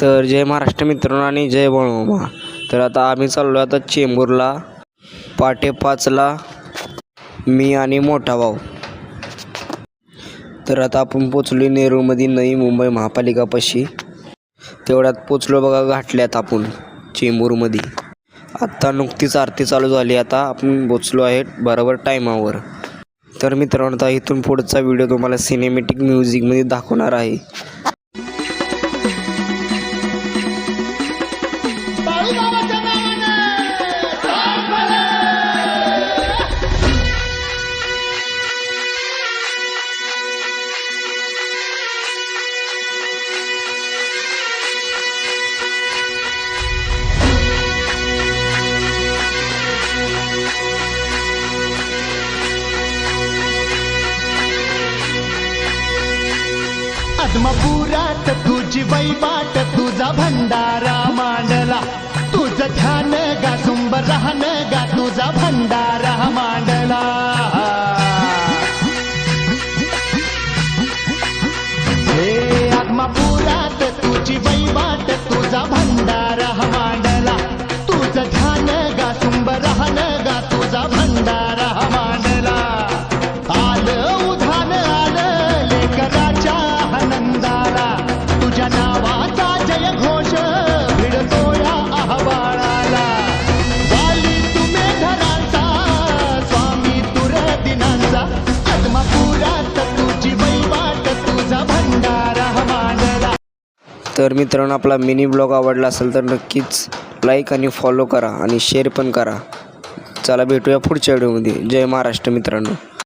तर जय महाराष्ट्र मित्रांनो आणि जय बाळूमामा. तर आता आम्ही चाललो आता चेंबूरला. पहाटे 5ला मी आणि मोठा भाऊ. तर आता आपण पोचलो नेरूळमध्ये नवी मुंबई महापालिकापाशी. तेवढ्यात पोचलो बघा, घाटल्यात आपण चेंबूरमध्ये. आत्ता नुकतीच आरती चालू झाली. आता आपण पोचलो आहे बरोबर टायमावर. तर मित्रांनो आता इथून पुढचा व्हिडिओ तुम्हाला सिनेमॅटिक म्युझिकमध्ये दाखवणार आहे. आत्मपुरात तुझी वैवाट तुझा भंडारा मांडला. तुझं ध्यान गा सुंब राहन गा तुझा भंडारा मांडला. हे आत्मपुरात तुझी वैवाट तुझा भंडारा मांडला. तुझं ध्यान गा सुंब राहन गा तुझा भंडारा मांडला. आलं उधान आलं लेकराच्या आनंदाला. तुझ्या नावाचा जय घोष भिडतो या आव्हानाला. वाली तुम्ही धरांचा स्वामी तुर दिनांचा. आत्मपुरात तुझी वैवाट तुझा भंडारा मांडला. तर मित्रांनो आपला मिनी ब्लॉग आवडला असेल तर नक्कीच लाईक आणि फॉलो करा आणि शेअर पण करा. चला भेटूया पुढच्या व्हिडिओमध्ये. जय महाराष्ट्र मित्रांनो.